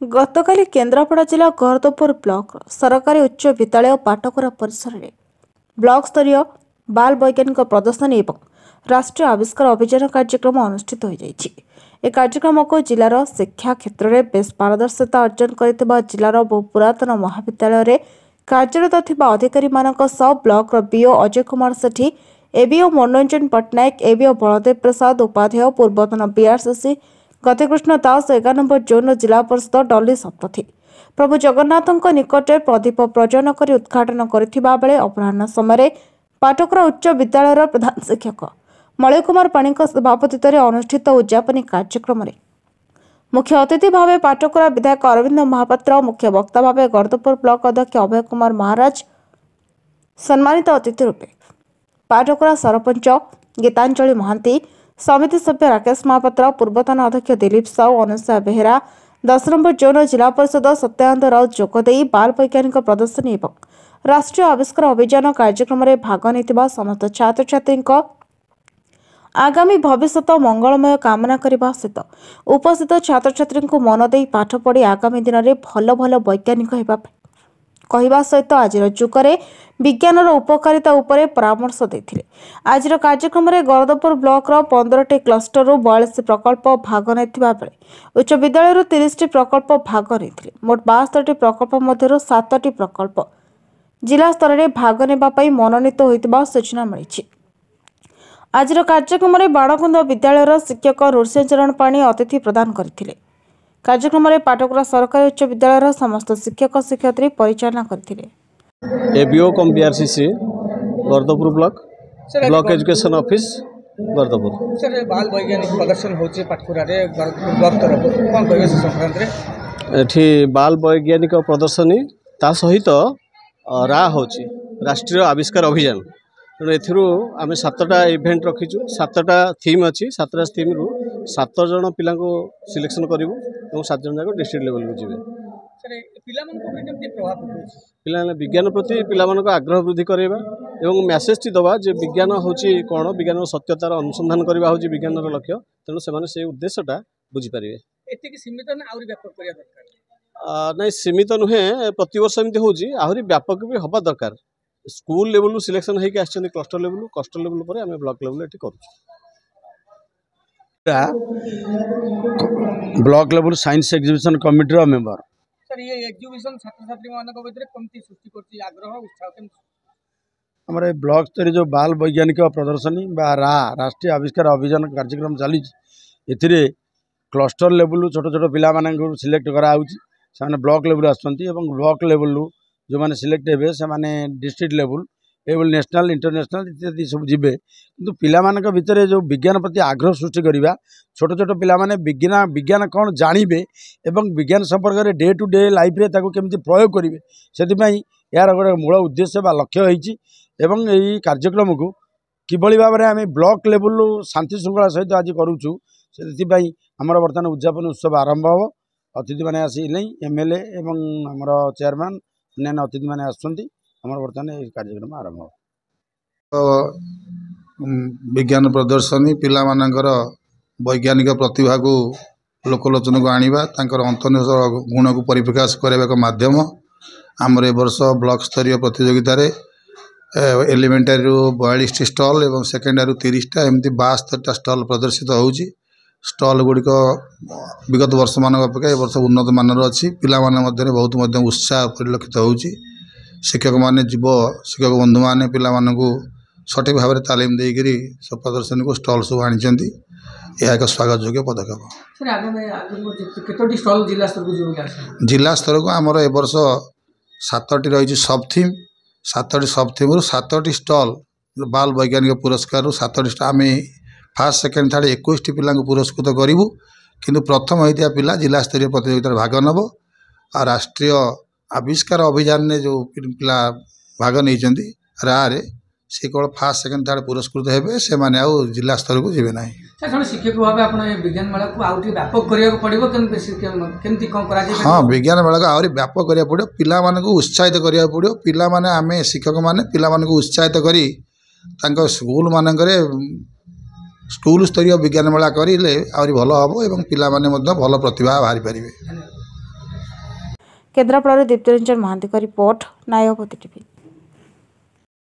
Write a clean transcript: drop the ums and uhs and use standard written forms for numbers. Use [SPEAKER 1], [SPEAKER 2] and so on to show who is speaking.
[SPEAKER 1] गतकाली केन्द्रापड़ा जिला गरदपुर ब्लॉक सरकारी उच्च विद्यालय पाटकुरा परिसर में ब्लॉक स्तरीय बाल वैज्ञानिक प्रदर्शनी और राष्ट्रीय आविष्कार अभियान कार्यक्रम अनुष्ठित हो जाइए। कार्यक्रम को जिलार शिक्षा क्षेत्र में बेस पारदर्शिता अर्जन कर जिलार बहु पुरातन महाविद्यालय कार्यरत थिबा अधिकारी मानक सह ब्लॉक बीओ अजय कुमार सेठी, एबीओ मनोरंजन पट्टनायक, एबीओ बलदेव प्रसाद उपाध्याय, पूर्वतन बीआरसीसी गतिकृष्ण दास, 11 नंबर जोन जिला परिषद डली सप्तथी प्रभु जगन्नाथ निकट प्रदीप प्रज्वलन कर उद्घाटन करथिबा बेले अपराह्न समय पाटकुरा उच्च विद्यालय प्रधान शिक्षक मलय कुमार पाणी सभापतित्व अनुष्ठित उद्यापनी कार्यक्रम में मुख्य अतिथि भाव पाटकुरा विधायक अरविंद महापात्र, मुख्य वक्ता भाव गरदपुर ब्लॉक अध्यक्ष अभय कुमार महाराज सम्मानित अतिथि रूपे पाटकुरा सरपंच गीतांजलि महांती, समिति सभ्य राकेश महापात्र, पूर्वतन अध्यक्ष दिलीप साहू, अनुषा बेहेरा, 10 नंबर जोन जिला परिषद सत्यानंद राउत जोगदे बाल वैज्ञानिक प्रदर्शनी और राष्ट्रीय आविष्कार अभियान कार्यक्रम में भाग नहीं समस्त छात्र छात्री आगामी भविष्य मंगलमय कामना करने सहित उपस्थित छात्र छात्री मन दे पाठ पढ़ी आगामी दिन में भल भल वैज्ञानिक कहवा सहित आज जुगरे विज्ञानर उपकारिता उपरे परामर्श देथिले। आज कार्यक्रम में गरदपुर ब्लॉक 15टी क्लस्टर 42 प्रकल्प भाग नेथिबा बेले उच्च विद्यालय 30टी प्रकल्प भाग नेथिले। मोट 62टी प्रकल्प मध्यरु 7टी प्रकल्प जिला स्तर में भाग नेबा पई मनोनीत होइतिबा सूचना मिली। आज कार्यक्रम में बाणकुंद विद्यालय शिक्षक नृसिंहचरण पाणी अतिथि प्रदान करथिले। कार्यक्रम में पाटकुरा सरकारी उच्च विद्यालय समस्त शिक्षक शिक्षयित्री परिचालना करथिले।
[SPEAKER 2] ABO cum BRCC Garadpur block education office Garadpur
[SPEAKER 3] sir बाल वैज्ञानिक प्रदर्शन होचे पाटकुरा रे गरदपुर ब्लॉक तरफ कोन कहबे से संक्रांत रे
[SPEAKER 2] एठी बाल वैज्ञानिक प्रदर्शनी ता सहित रा होची राष्ट्रीय आविष्कार अभियान तेणु आम 7टा इवेंट रखीचु 7टा थीम अच्छी 7टा थीम रु 7 जन पिला सिलेक्शन करूँ और 7 जन जाक डिस्ट्रिक्ट लेवल को जी पिला विज्ञान प्रति पिला आग्रह वृद्धि करवा और मेसेज टी दवा जे विज्ञान हूँ कौन विज्ञान सत्यतार अनुसंधान करवा हूँ विज्ञान लक्ष्य तेणु से उद्देश्यटा बुझीपारे नहीं सीमित नुहे प्रत वर्ष एमती हूँ आहरी व्यापक भी हवा दरकार स्कूल लेवल सिलेक्शन होगी आसछन क्लस्टर लेवल पर आम ब्लॉक लेवल ये करूँ
[SPEAKER 4] block level science exhibition committee रो मेंबर
[SPEAKER 3] सर ये एग्जीबिशन छात्र छात्री मानक भितर कमती सृष्टि करछि आग्रह उत्साह केमति
[SPEAKER 4] हमारे ब्लॉक स्तरीय जो बाल वैज्ञानिक प्रदर्शनी बा राष्ट्रीय आविष्कार अभियान कार्यक्रम चली एथिरे क्लस्टर लेवल छोट छोट पिला मानक सिलेक्ट करा होछि से ब्लॉक लेवल आसछन्ती एवं ब्लॉक लेवल जो मैंने सिलेक्ट हे से डिस्ट्रिक्ट लेवल एवं नेशनल इंटरनेशनल इत्यादि सब जीवे किंतु पिला मानक भितर जो विज्ञान प्रति आग्रह सृष्टि करवा छोट छोट पिला माने विज्ञान कौन जानवे एवं विज्ञान संपर्क में डे टू डे लाइफ रे ताको केमती प्रयोग करेंगे से यार गोटे मूल उद्देश्य बा लक्ष्य होइछि एवं यही कार्यक्रम को किभली भाव में आम ब्लॉक लेवल शांति श्रृंखला सहित आज करूँ से आमर बर्तमान उद्यापन उत्सव आरंभ हो अतिथि मैंने आसिले एमएलए एवं आमर चेयरमैन अन्य अतिथि मैंने आसुँच बर्तमान ये कार्यक्रम आरंभ
[SPEAKER 5] विज्ञान प्रदर्शनी पिला मानकर वैज्ञानिक प्रतिभा को लोकलोचन को आनिबा तांकर अंतर्निहित गुण को परिप्रकाश करबा एक माध्यम आमर ए वर्ष ब्लॉक स्तरीय प्रतियोगिता रे एलिमेंटरी रु 42 स्टॉल एवं सेकेंडरी 30टा एमती 72टा स्टॉल प्रदर्शित होउची स्टॉल गुड़िक विगत वर्ष मान अपेक्षा ए वर्ष उन्नत मानर अच्छी पिला माने मध्य बहुत उत्साह परिलक्षित होउची शिक्षक माने जीव शिक्षक बंधु माने पिला मानकु सठिक भाव में तालीम देकरी सब प्रदर्शनी को स्टॉल सब आनी यह एक स्वागत योग्य पदक्षेप जिला स्तर को आमर ए वर्ष 7टी रही सब थीम 7टी सब थीम 7टी स्टॉल बाल वैज्ञानिक पुरस्कार 7टी आम फास्ट सेकेंड थर्ड 21टी पिला पुरस्कृत करूँ किंतु प्रथम होता पिला जिला स्तरीय प्रतियोगिता भाग नब आ राष्ट्रीय आविष्कार अभियान ने जो पिला भाग नहीं रे से केवल फास्ट सेकेंड थर्ड पुरस्कृत हेबे से माने आउ जिला स्तर को जीवे नाही
[SPEAKER 3] शिक्षक भाव आप विज्ञान मेला को आउट व्यापक करिया पड़िबो केमती कोन करा जे
[SPEAKER 5] हां विज्ञान मेला को आउरी व्यापक करिया पड़ियो पिला माने को उत्साहित करिया पड़ियो पिला माने आमे शिक्षक माने पिला माने को उत्साहित करी तांको स्कूल मानकरे स्कूल स्तरीय विज्ञान मेला करिले आउरी भलो हबो एवं पिला माने मध्य भलो प्रतिभा बाहरी परिबे।
[SPEAKER 1] केन्द्रापड़ा दीप्तिरंजन महांती रिपोर्ट नायपति टीवी।